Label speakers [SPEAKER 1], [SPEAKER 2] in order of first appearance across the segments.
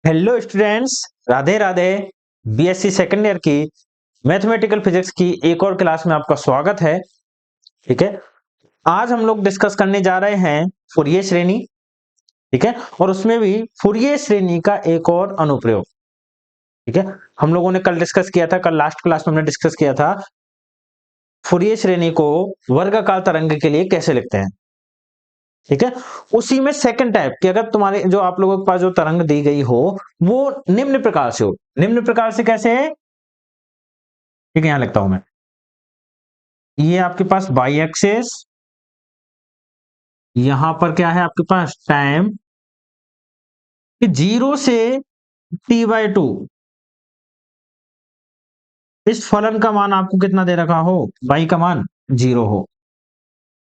[SPEAKER 1] Hello students, Radhe Radhe. BSc second year की mathematical physics की एक और क्लास में आपका स्वागत है। ठीक है, आज हम लोग डिस्कस करने जा रहे हैं फुरिये श्रेणी। ठीक है, और उसमें भी फुरिये श्रेणी का एक और अनुप्रयोग। ठीक है, हम लोगों ने कल डिस्कस किया था, कल लास्ट क्लास में हमने डिस्कस किया था फुरिये श्रेणी को वर्गाकार तरंग के लिए कैसे लिखते हैं। ठीक है, उसी में सेकंड टाइप कि अगर तुम्हारे जो आप लोगों के पास जो तरंग दी गई हो वो निम्न प्रकार से हो। निम्न प्रकार से कैसे है? ठीक है, यहां लिखता हूं मैं। ये आपके पास बाई एक्सेस, यहां पर क्या है आपके पास टाइम, कि 0 से t/2 इस फलन का मान आपको कितना दे रखा हो, बाई का मान 0 हो।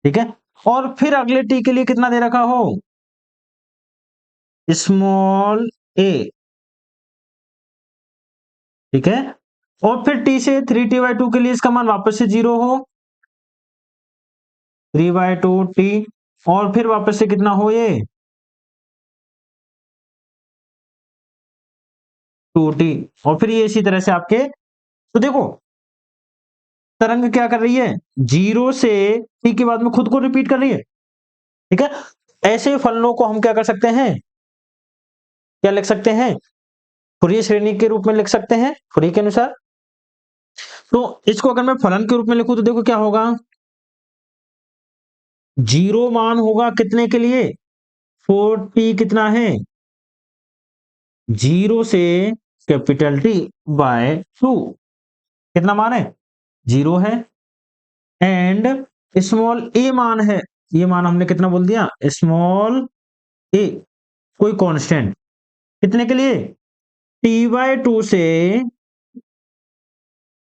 [SPEAKER 1] ठीक है, और फिर अगले t के लिए कितना दे रखा हो, स्मॉल a। ठीक है, और फिर t से 3t/2 के लिए इसका मान वापस से 0 हो, 3/2t, और फिर वापस से कितना हो ये 2t, और फिर ये इसी तरह से आपके। तो देखो तरंग क्या कर रही है, 0 से t के बाद में खुद को रिपीट कर रही है। ठीक है, ऐसे फलनों को हम क्या कर सकते हैं, क्या लिख सकते हैं, फुरिये श्रेणी के रूप में लिख सकते हैं, फुरिये के अनुसार। तो इसको अगर मैं फलन के रूप में लिखूं तो देखो क्या होगा, 0 मान होगा कितने के लिए, 4t कितना है, 0 से कैपिटल T बाय 2, कितना मान है, 0 है। एंड स्मॉल a मान है, ये मान हमने कितना बोल दिया, स्मॉल a, कोई कांस्टेंट कितने के लिए, t/2 से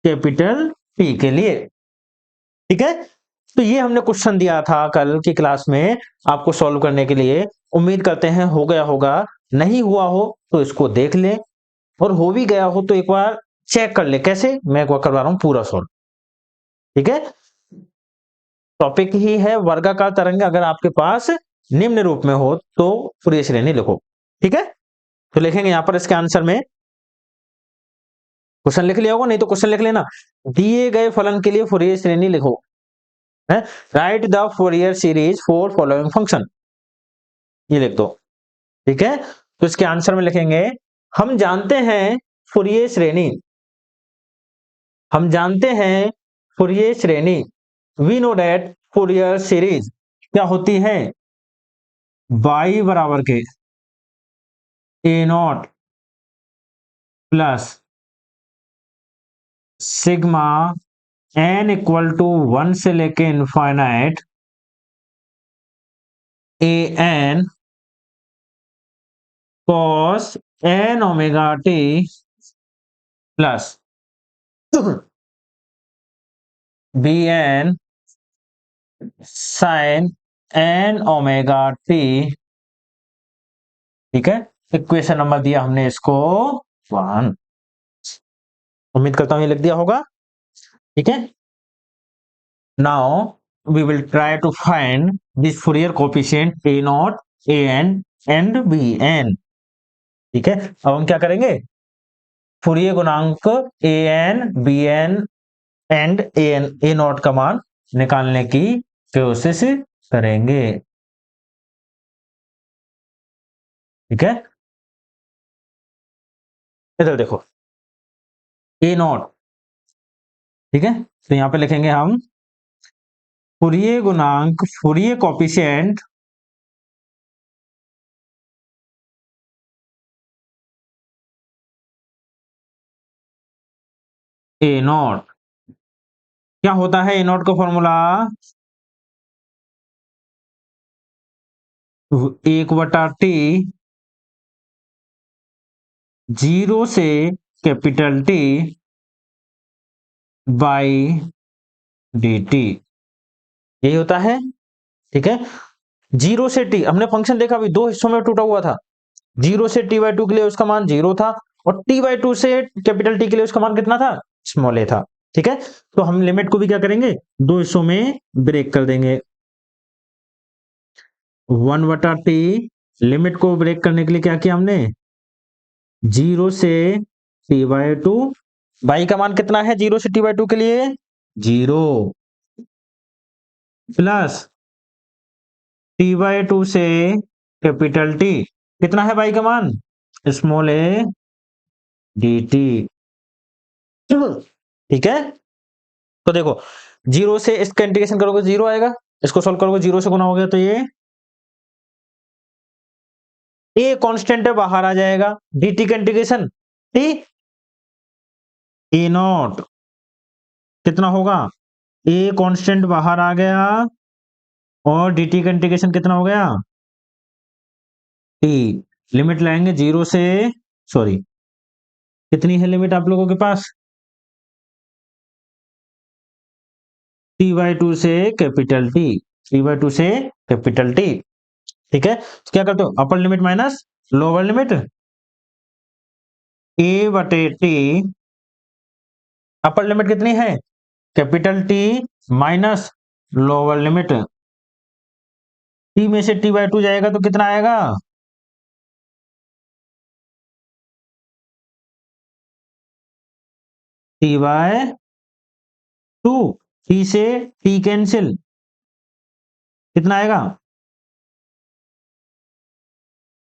[SPEAKER 1] कैपिटल T के लिए। ठीक है, तो ये हमने क्वेश्चन दिया था कल की क्लास में आपको सॉल्व करने के लिए। उम्मीद करते हैं हो गया होगा, नहीं हुआ हो तो इसको देख ले, और हो भी गया हो तो एक बार चेक कर ले। कैसे, मैं एक बार करवा रहा हूं पूरा सॉल्व। ठीक है, टॉपिक ही है वर्गाकार तरंग अगर आपके पास निम्न रूप में हो तो फुरिये श्रेणी लिखो। ठीक है, तो लिखेंगे यहां पर इसके आंसर में, क्वेश्चन लिख लिया होगा, नहीं तो क्वेश्चन लिख लेना, दिए गए फलन के लिए फुरिये श्रेणी लिखो। है, right the Fourier series for following function, ये लिख दो। ठीक है, तो इसके आंसर में लिखेंगे, हम जानते हैं फुरिये श्रेणी, हम जानते हैं फुरिये श्रेणी, we know that Fourier series क्या होती है, y बराबर के a0 plus sigma n equal to 1 से लेके infinite an cos n omega t plus bn sin n omega t। ठीक है, इक्वेशन नंबर दिया हमने इसको 1। उम्मीद करता हूं ये लिख दिया होगा। ठीक है, now we will try to find this Fourier coefficient a0, an and bn। ठीक है, अब हम क्या करेंगे, फुरियर गुणांक an, bn and an, a0 का मान निकालने की कोशिश करेंगे। ठीक है, इधर देखो a0। ठीक है, तो यहां पे लिखेंगे हम फुरियर गुणांक, फुरियर कोफिशिएंट a0, क्या होता है a0 का फॉर्मूला, 1/t 0 से कैपिटल T बाई dt, यही होता है। ठीक है, 0 से t हमने फंक्शन देखा अभी दो हिस्सों में टूटा हुआ था, 0 से t/2 के लिए उसका मान 0 था, और t/2 से कैपिटल T के लिए उसका मान कितना था, स्मॉल a था। ठीक है, तो हम लिमिट को भी क्या करेंगे, दो हिस्सों में ब्रेक कर देंगे। 1/t लिमिट को ब्रेक करने के लिए क्या किया हमने, जीरो से टी बाई टू, बाई का मान कितना है जीरो से टी बाई टू के लिए? Zero, plus T by two से कैपिटल टी, कितना है बाई का मान? Small A D T. ठीक है, तो देखो जीरो से इसका इंटीग्रेशन करोगे जीरो आएगा, इसको सॉल्व करोगे जीरो से गुना हो गया तो ये ए कांस्टेंट है बाहर आ जाएगा, dt का इंटीग्रेशन टी ए नॉट कितना होगा, ए कांस्टेंट बाहर आ गया और dt का इंटीग्रेशन कितना हो गया टी। लिमिट लाएंगे जीरो से, सॉरी कितनी है लिमिट आप लोगों के पास, टी बाई टू से capital T, T by two से कैपिटल टी। ठीक है, तो क्या करते हो upper limit minus lower limit, A बटे टी, अपर लिमिट कितनी है capital T minus lower limit, T में से टी बाई टू जाएगा तो कितना आएगा, टी बाय टू, टी से टी कैंसिल, कितना आएगा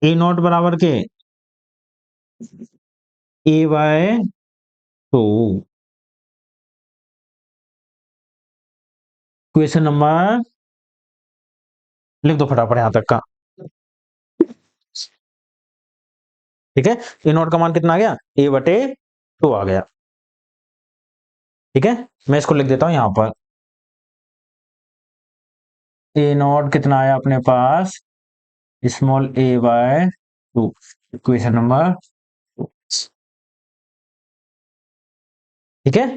[SPEAKER 1] ए नॉट बराबर के ए बाय टू। क्वेश्चन नंबर लिख दो फटाफट यहां तक का। ठीक है, ए नॉट का मान कितना आ गया ए बटे टू आ गया। ठीक है, मैं इसको लिख देता हूं यहां पर, ए नॉट कितना आया अपने पास small a by two, equation number two. ठीक है,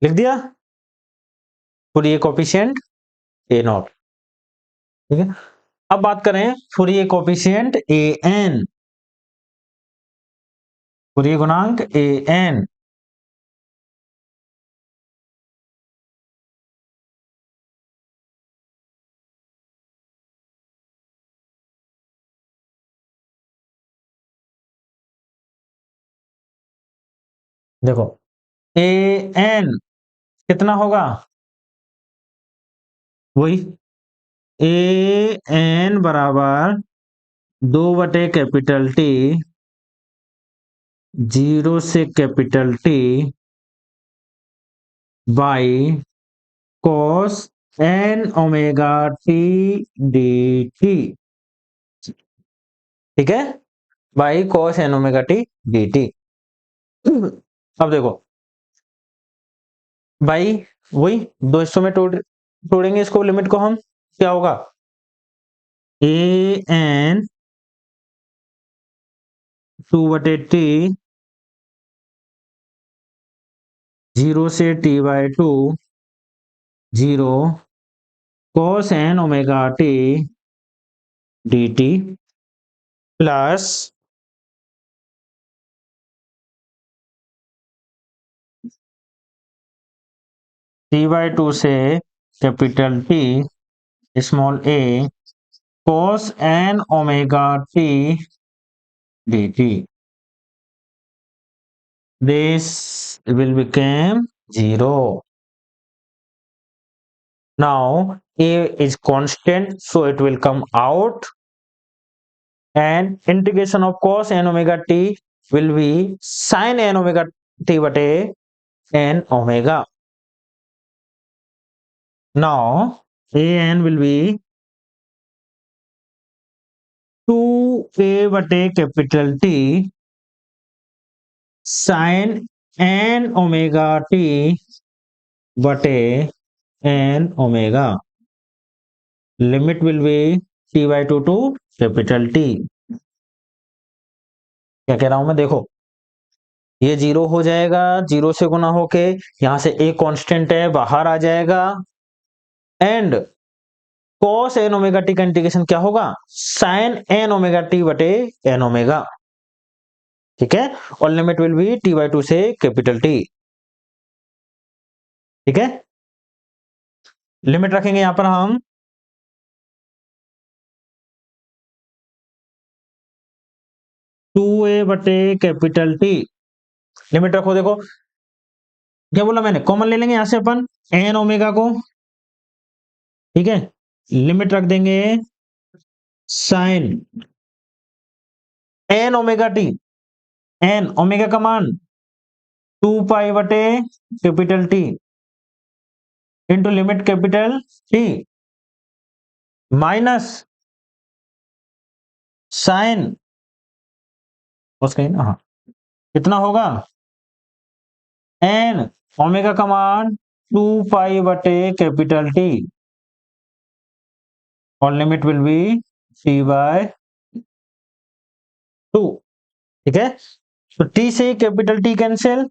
[SPEAKER 1] लिख दिया फूरियर कोएफिशिएंट ए नॉट। ठीक है, अब बात करें Fourier coefficient A N, Fourier गुणांक ए एन। देखो ए एन कितना होगा, वही ए एन बराबर दो बटे कैपिटल टी, जीरो से capital T by cos n omega T d T. ठीक है, by cos n omega T d t. अब देखो बाई वही दो हिस्सों में तोड़ेंगे इसको, लिमिट को हम, क्या होगा ए एन टू बटे टी, जीरो से T by two, zero cos n omega T d t, plus T by two से capital T small a cos n omega t dt. This will become 0. Now a is constant, so it will come out, and integration of cos n omega t will be sin n omega t bate n omega. Now a n will be 2a bate capital T sin n omega t बटे n omega, limit will be t by two two capital T। क्या कह रहा हूं मैं, देखो ये zero हो जाएगा, जीरो से गुना होके यहां से एक कांस्टेंट है बाहर आ जाएगा, and cos n omega T का इंटीग्रेशन क्या होगा sin n ओमेगा टी बटे n ओमेगा। ठीक है, और limit will be t by two से कैपिटल T। ठीक है, लिमिट रखेंगे यहां पर हम 2a बटे कैपिटल टी। लिमिट रखो, देखो क्या बोला मैंने, कॉमन ले लेंगे यहां से अपन एन ओमेगा को, ठीक है। लिमिट रख देंगे sine n omega t, n omega का मान 2 पाई बटे capital T into limit capital T minus sine उसका ना, हाँ कितना होगा एन ओमेगा का मान 2 पाई बटे कैपिटल टी और limit will be t by 2, ठीक है। तो टी से कैपिटल टी कैंसिल,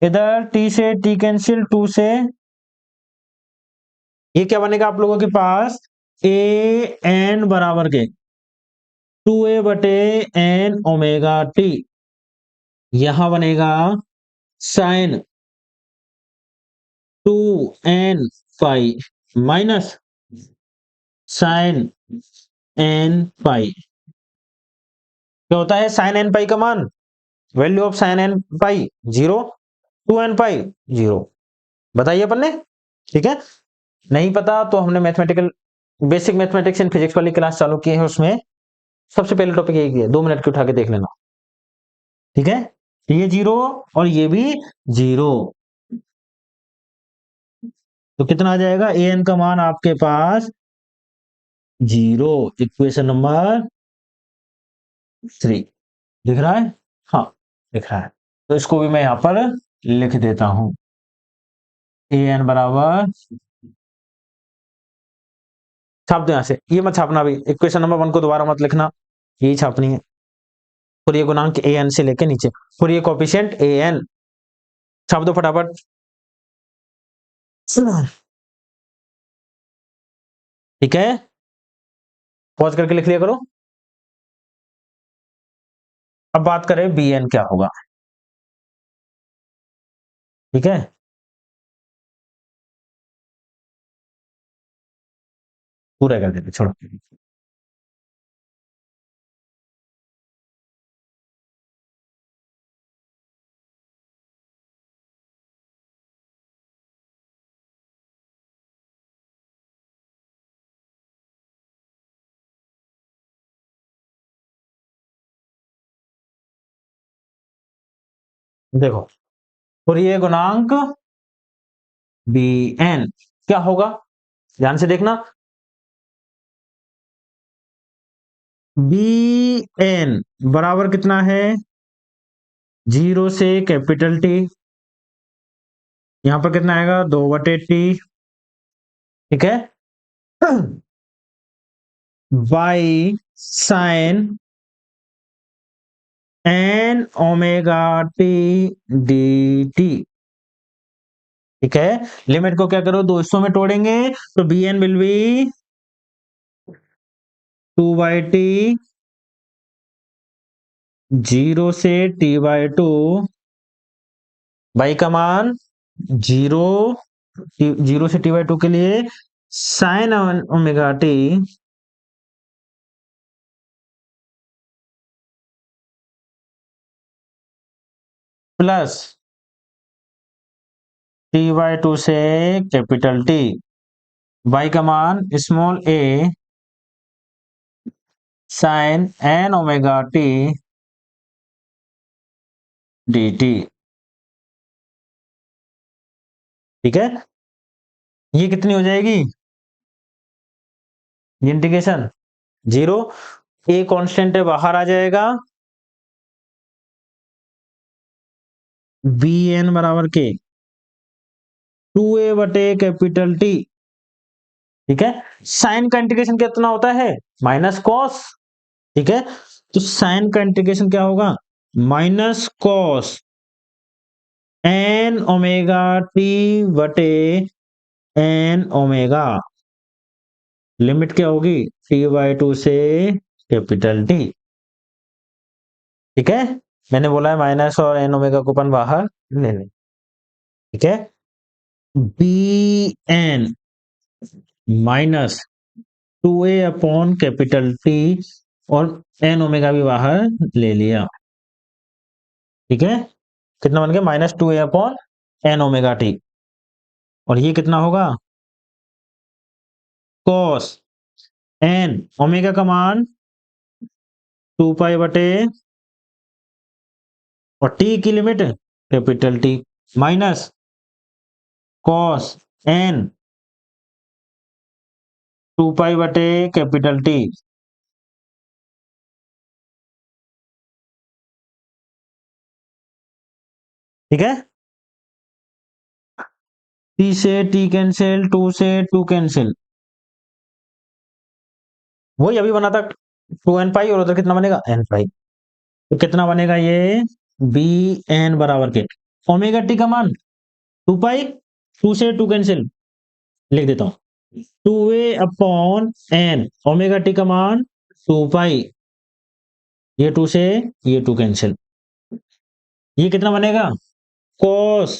[SPEAKER 1] इधर टी से टी कैंसिल, 2 से ये क्या बनेगा आप लोगों के पास ए एन बराबर के 2a बटे एन ओमेगा टी, यहां बनेगा sine 2n pi minus sine n pi. क्या होता है साइन एन पाई का मान, value of sine n pi 0, 2n pi 0, बताइए अपन ने, ठीक है। नहीं पता तो हमने mathematical basic mathematics and physics वाली क्लास चालू की है, उसमें सबसे पहले टॉपिक यही है, 2 मिनट की उठा के देख लेना, ठीक है। ये 0 और ये भी 0, तो कितना आ जाएगा ए एन का मान आपके पास 0, इक्वेशन नंबर 3 दिख रहा है, हाँ दिख रहा है। तो इसको भी मैं यहां पर लिख देता हूं, ए एन बराबर, छाप दो यहां से, ये मत छापना भी, इक्वेशन नंबर 1 को दोबारा मत लिखना, यही छापनी है। फुरियर गुणांक ए एन से लेके नीचे फुरियर कोएफिशिएंट ए एन छाप दो फटाफट, ठीक है। पॉज करके लिख लिया करो। अब बात करें बी एन क्या होगा, ठीक है। पूरा कर देते छोड़ो, देखो फुरियर गुणांक बी एन क्या होगा, ध्यान से देखना, बी एन बराबर कितना है 0 से कैपिटल टी, यहां पर कितना आएगा 2/टी, ठीक है, by sine n omega T d T, ठीक है। लिमिट को क्या करो दो हिस्सों में तोड़ेंगे, तो बी एन विल बी 2/टी 0 से t/2 बाई का मान 0, 0 से t/2 के लिए sign omega t plus t/2 से कैपिटल टी बाई का मान small a sine n omega T d T, ठीक है। ये कितनी हो जाएगी ये इंटीग्रेशन 0, ए कांस्टेंट है बाहर आ जाएगा, बी एन बराबर के 2a बटे कैपिटल टी, ठीक है। साइन का इंटीग्रेशन कितना होता है माइनस कॉस, ठीक है। तो साइन का इंटीग्रेशन क्या होगा minus cos n omega t बटे एन ओमेगा, लिमिट क्या होगी t/2 से कैपिटल टी, ठीक है। मैंने बोला है माइनस और एन ओमेगा को अपन बाहर ले लें, ठीक है। B n minus 2a upon capital T और एन ओमेगा भी बाहर ले लिया। ठीक है, कितना बन गया -2a/n ओमेगा t। और ये कितना होगा cos n, ओमेगा का मान 2 पाई और t की limit capital T minus cos n 2 pi capital T। ठीक है, t से t कैंसिल, 2 से 2 कैंसिल, वही अभी बना था 2n पाई, और उधर कितना बनेगा n पाई। तो कितना बनेगा ये बी एन बराबर के ओमेगा टी का मान 2 पाई, 2 से 2 कैंसिल, लिख देता हूं 2a/n, ओमेगा टी का मान 2 पाई, ये 2 से ये 2 कैंसिल, ये कितना बनेगा cos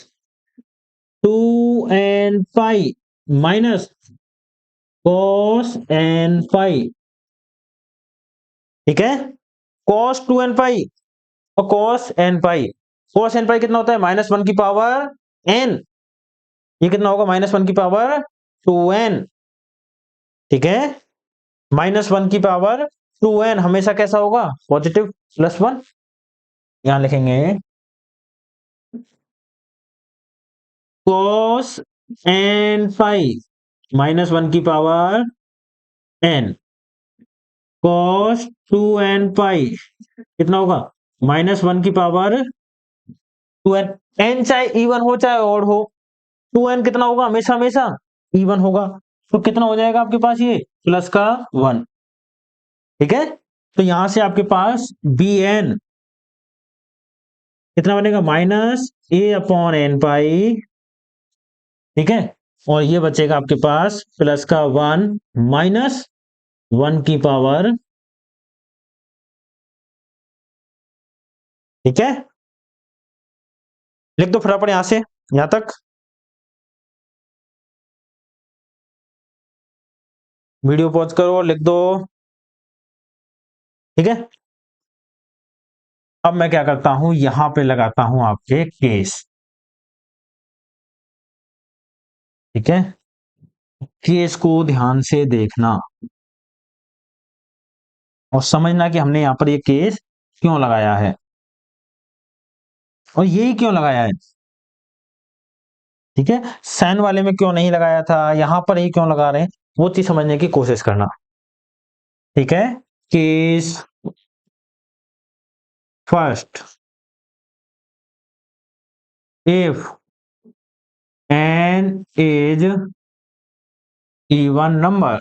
[SPEAKER 1] 2n pi minus cos n पाई। ठीक है, cos 2n पाई और cos n पाई, cos n पाई कितना होता है -1 की पावर n, ये कितना होगा -1 की पावर 2n। ठीक है, -1 की पावर 2n हमेशा कैसा होगा पॉजिटिव +1। यहां लिखेंगे cos n पाई -1 की पावर n, cos 2n पाई कितना होगा -1 की पावर 2n। n चाहे इवन हो चाहे ऑड हो, 2n कितना होगा हमेशा हमेशा इवन होगा। तो कितना हो जाएगा आपके पास ये प्लस का 1। ठीक है, तो यहां से आपके पास bn कितना बनेगा -a/n पाई। ठीक है, और ये बचेगा आपके पास प्लस का 1 -1 की पावर। ठीक है, लिख दो फटाफट यहां से यहां तक, वीडियो पॉज करो और लिख दो। ठीक है, अब मैं क्या करता हूं यहां पे लगाता हूं आपके केस। ठीक है, केस को ध्यान से देखना और समझना कि हमने यहां पर ये केस क्यों लगाया है और यही क्यों लगाया है। ठीक है, सैन वाले में क्यों नहीं लगाया था, यहां पर ही क्यों लगा रहे हैं, वो चीज समझने की कोशिश करना। ठीक है, case first, if n is even number,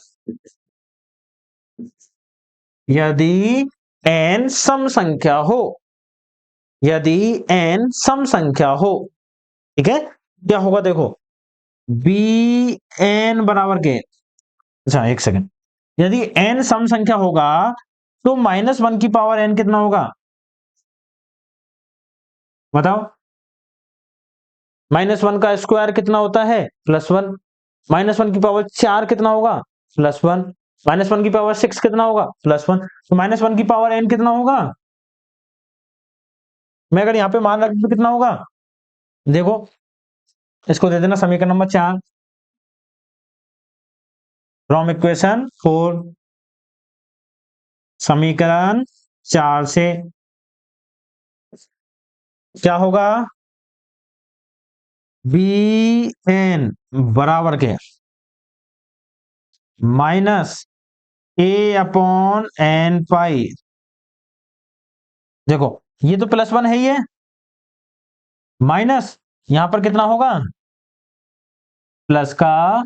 [SPEAKER 1] यदि n सम संख्या हो, यदि n सम संख्या हो। ठीक है, क्या होगा देखो बी एन बराबर के, अच्छा एक सेकंड, यदि n सम संख्या होगा तो -1 की पावर n कितना होगा बताओ। -1 का स्क्वायर कितना होता है +1, -1 की पावर 4 कितना होगा +1, -1 की पावर 6 कितना होगा +1, तो -1 की पावर n कितना होगा। मैं अगर यहां पे मान रख दूं तो कितना होगा, देखो इसको दे देना समीकरण नंबर 4 फ्रॉम इक्वेशन 4, समीकरण 4 से क्या होगा बी एन बराबर के -a/n पाई। देखो ये तो +1 है, ये माइनस यहां पर कितना होगा प्लस का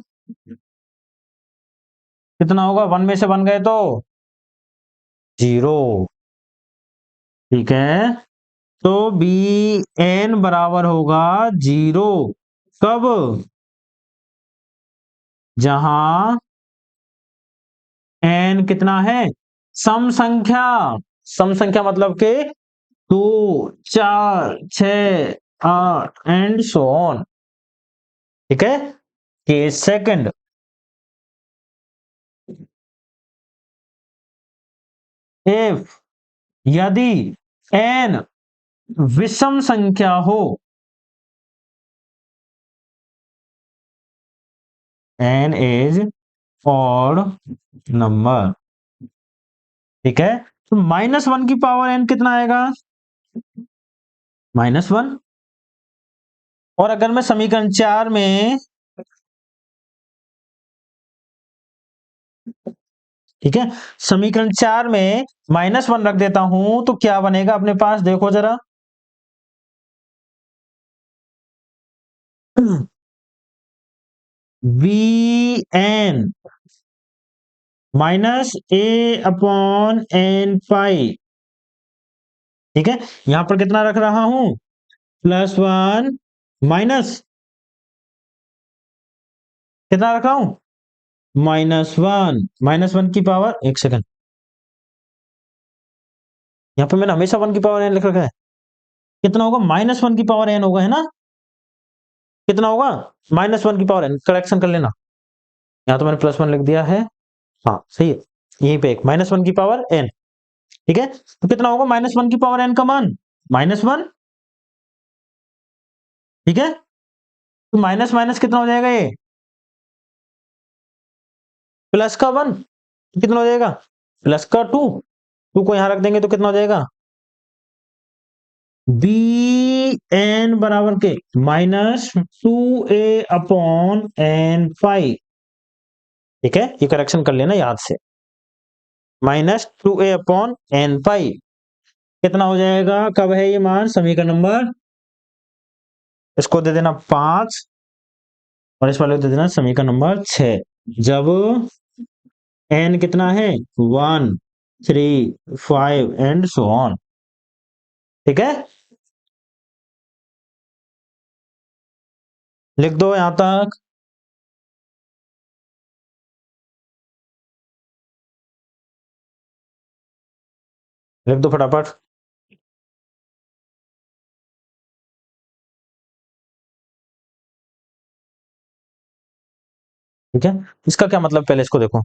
[SPEAKER 1] कितना होगा, 1 में से 1 गए तो 0। ठीक है, तो बी एन बराबर होगा 0 कब, जहां एन कितना है सम संख्या, सम संख्या मतलब के 2 4 6 8 एंड सो ऑन। ठीक है, केस सेकंड, इफ यदि n विषम संख्या हो, n इज ऑड नंबर, ठीक है। तो -1 की पावर n कितना आएगा? -1। और अगर मैं समीकरण 4 में, ठीक है, समीकरण 4 में -1 रख देता हूं तो क्या बनेगा अपने पास, देखो जरा। बी एन -a/n पाई, ठीक है। यहां पर कितना रख रहा हूं? +1 माइनस कितना रख रहा हूं? -1। -1 की पावर, एक सेकंड, यहां पर मैंने हमेशा 1 की पावर n लिख रखा है। कितना होगा? -1 की पावर n होगा, है ना? कितना होगा? -1 की पावर n। करेक्शन कर लेना, यहां तो मैंने +1 लिख दिया है। हाँ सही है, यहीं पे एक -1 की पावर n, ठीक है। तो कितना होगा -1 की पावर n का मान? -1, ठीक है। तो माइनस माइनस कितना हो जाएगा? ये प्लस का 1 कितना हो जाएगा? प्लस का 2, 2 को यहां रख देंगे तो कितना हो जाएगा? बी एन बराबर के -2a/n पाई, ठीक है। ये करेक्शन कर लेना याद से, -2a/n पाई कितना हो जाएगा? कब है ये मान? समीकरण नंबर, इसको दे देना 5 और इस वाले को दे देना समीकरण नंबर 6। जब n कितना है? 1, 3, 5 एंड सो ऑन, ठीक है। लिख दो यहां तक, लिख दो फटाफट। ठीक है, इसका क्या मतलब, पहले इसको देखो।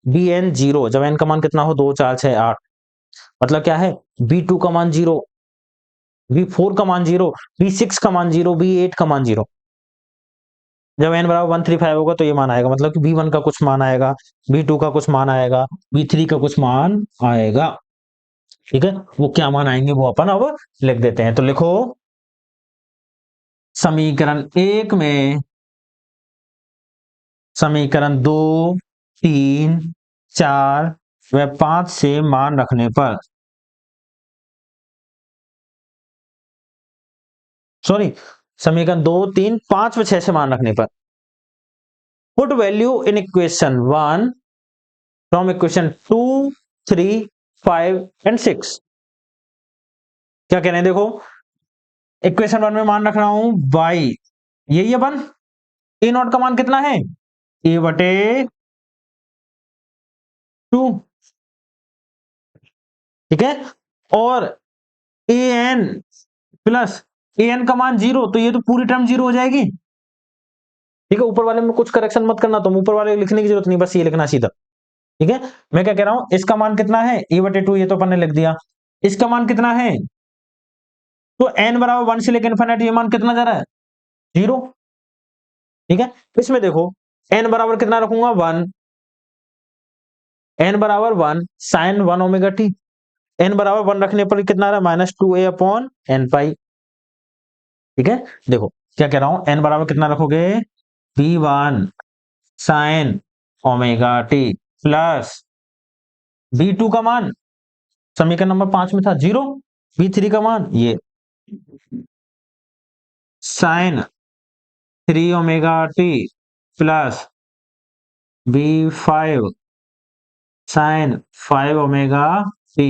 [SPEAKER 1] बी एन जीरो, जब एन का मान कितना हो? 2, 4, 6, 8, मतलब क्या है? बी टू का मान 0, बी4 का मान 0, बी6 का मान 0, बी8 का मान 0। जब n बराबर 135 होगा तो ये मान आएगा, मतलब कि बी1 का कुछ मान आएगा, बी2 का कुछ मान आएगा, बी3 का कुछ मान आएगा, ठीक है। वो क्या मान आएंगे वो अपन अब लिख देते हैं। तो लिखो, समीकरण 1 में समीकरण 2, 3, 4 व 5 से मान रखने पर, सॉरी, समीकरण 2, 3, 5 व 6 से मान रखने पर, put value in equation 1 from equation 2, 3, 5 and 6। क्या कह रहे हैं देखो, इक्वेशन 1 में मान रख रहा हूं y, यही है 1। ए नॉट का मान कितना है? a/2, ठीक है। और A N plus A N का मान 0, तो ये तो पूरी टर्म 0 हो जाएगी, ठीक है। ऊपर वाले में कुछ करेक्शन मत करना, तुम ऊपर वाले लिखने की जरूरत नहीं, बस ये लिखना सीधा, ठीक है। मैं क्या कह रहा हूं, इसका मान कितना है? a/2, ये तो अपन ने लिख दिया। इसका मान कितना है? तो n बराबर 1 से लेकर इनफिनिटी, ये मान कितना जा रहा है? 0, ठीक है। तो इसमें देखो, n बराबर कितना रखूंगा? 1, n बराबर 1 साइन 1 ओमेगा t, n बराबर 1 रखने पर कितना आ रहा है? -2a/n पाई, ठीक है। देखो क्या कह रहा हूं, n बराबर कितना रखोगे? b1 sine omega t plus b2 का मान समीकरण नंबर 5 में था 0, b3 का मान ये sine 3 omega t plus b5 sine 5 omega t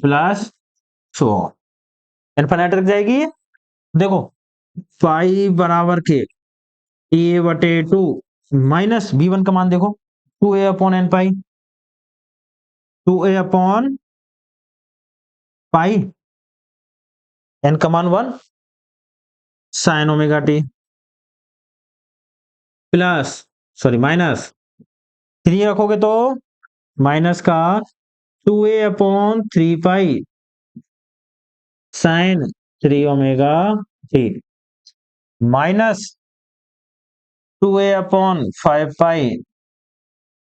[SPEAKER 1] plus so infinity तक जाएगी ये। देखो, पाई बराबर के a/2 माइनस b1 का मान देखो, 2a/n पाई, 2a/पाई, n का मान 1 sine omega t plus, sorry minus 3 रखोगे तो माइनस का 2a upon 3 pi sine 3 omega t minus 2a upon 5 pi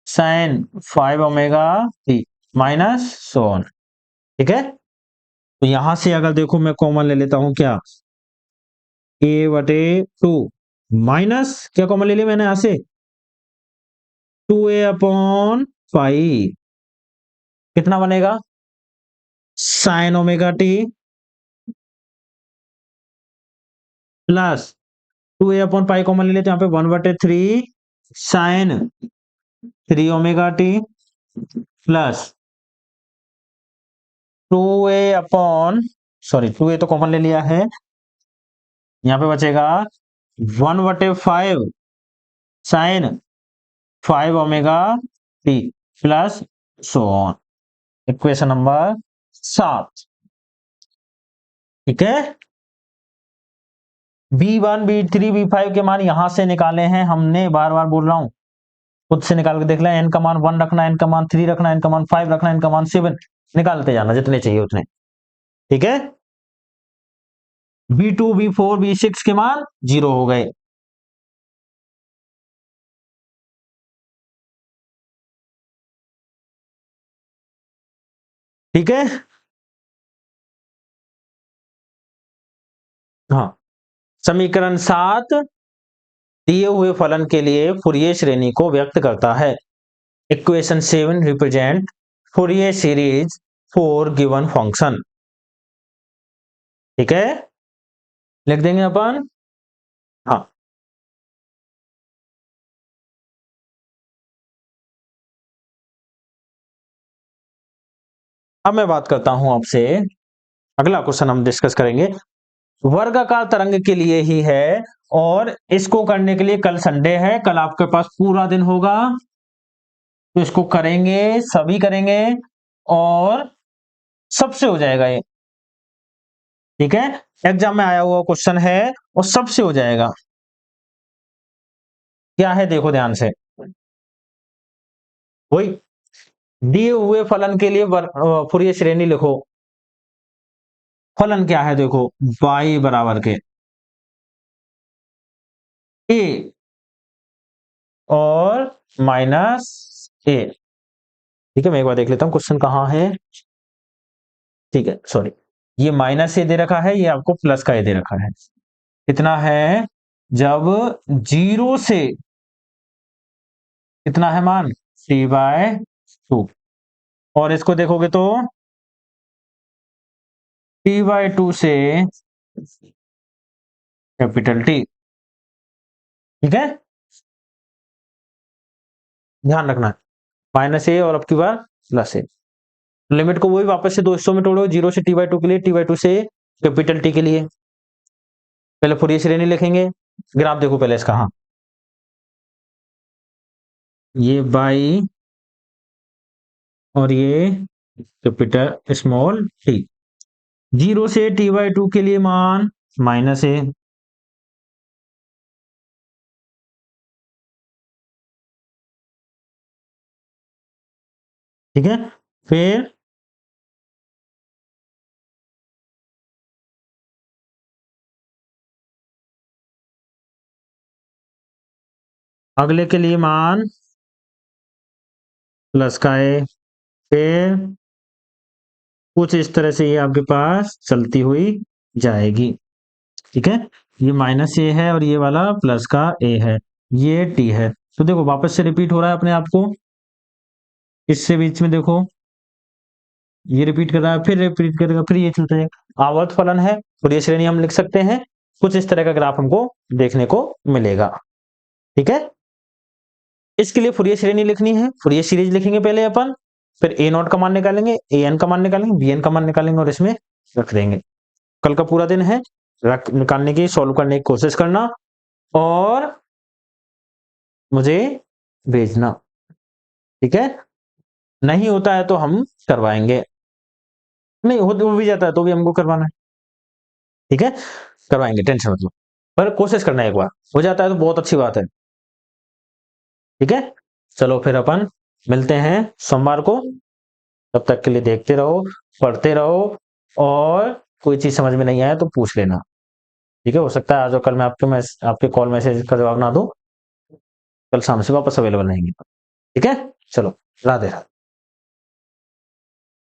[SPEAKER 1] sine 5 omega t minus so on. ठीक है, तो यहां से अगर देखो मैं कॉमन ले लेता हूं क्या, a/2 माइनस क्या कॉमन ले लिया मैंने यहां से 2a अपॉन पाई कितना बनेगा sine omega t plus 2a upon pi common ले लेते हैं, यहाँ पे 1/3 sine 3 omega t plus 2a upon sorry 2a तो कॉमन ले लिया है, यहाँ पे बचेगा 1/5 sine 5 omega t plus so on. Equation number 7। ठीक है, B1 B3 B5 के मान यहां से निकाले हैं हमने, बार बार बोल रहा हूं, खुद से निकाल के देख लें। n का मान 1 रखना, n का मान 3 रखना, n का मान 5 रखना, n का मान 7 निकालते जाना, जितने चाहिए उतने। ठीक है, B2 B4 B6 के मान 0 हो गए। ठीक है, हाँ, समीकरण 7 दिए हुए फलन के लिए फूरियर श्रेणी को व्यक्त करता है। Equation 7 represent Fourier series for given function. ठीक है, लिख देंगे अपन। हाँ, अब मैं बात करता हूं आपसे, अगला क्वेश्चन हम डिस्कस करेंगे वर्गाकार तरंग के लिए ही है, और इसको करने के लिए कल संडे है, कल आपके पास पूरा दिन होगा, तो इसको करेंगे, सभी करेंगे और सबसे हो जाएगा ये। ठीक है, एग्जाम में आया हुआ क्वेश्चन है और सबसे हो जाएगा। क्या है देखो ध्यान से, वही दिए हुए फलन के लिए फूरियर श्रेणी लिखो। फलन क्या है देखो, y बराबर के a और माइनस a। ठीक है, मैं एक बार देख लेता हूं क्वेश्चन कहां है। ठीक है, सॉरी, ये माइनस ए दे रखा है, ये आपको प्लस का ए दे रखा है। कितना है, जब 0 से कितना है मान t/2, और इसको देखोगे तो t/2 से कैपिटल T। ठीक है, ध्यान रखना है माइनस ए और अब की बार प्लस ए। लिमिट को वही वापस से दो हिस्सों में तोड़ो, 0 से t/2 के लिए, t/2 से कैपिटल T के लिए। पहले फूरियर श्रेणी लिखेंगे, ग्राफ देखो पहले इसका। हाँ, ये बाई और ये कैपिटल स्मॉल t। 0 से t/2 के लिए मान माइनस ए, ठीक है, फिर अगले के लिए मान प्लस का ए, फिर कुछ इस तरह से ये आपके पास चलती हुई जाएगी। ठीक है, ये माइनस ए है और ये वाला प्लस का ए है, ये टी है। तो देखो वापस से रिपीट हो रहा है अपने आप को, इससे बीच में देखो ये रिपीट कर रहा है, फिर रिपीट करेगा, फिर ये चलता है। आवर्त फलन है, फूरियर श्रेणी हम लिख सकते हैं, कुछ इस तरह का ग्राफ हमको देखने को मिलेगा। ठीक है, इसके लिए फूरियर श्रेणी लिखनी है, फूरियर सीरीज लिखेंगे पहले अपन, फिर ए नॉट का मान निकालेंगे, ए एन का मान निकालेंगे, बी एन का मान निकालेंगे और इसमें रख देंगे। कल का पूरा दिन है, रख निकालने की, सॉल्व करने की कोशिश करना और मुझे भेजना। ठीक है, नहीं होता है तो हम करवाएंगे, नहीं हो भी जाता है तो भी हमको करवाना है। ठीक है, करवाएंगे, टेंशन मत लो, पर कोशिश करना है, एक बार हो जाता है तो बहुत अच्छी बात है। ठीक है, चलो फिर अपन मिलते हैं सोमवार को। तब तक के लिए देखते रहो, पढ़ते रहो, और कोई चीज समझ में नहीं आया तो पूछ लेना। ठीक है, हो सकता है आज और कल मैं आपके कॉल मैसेज का जवाब ना दूं, कल शाम से वापस अवेलेबल रहेंगे। ठीक है, चलो, राधे राधे।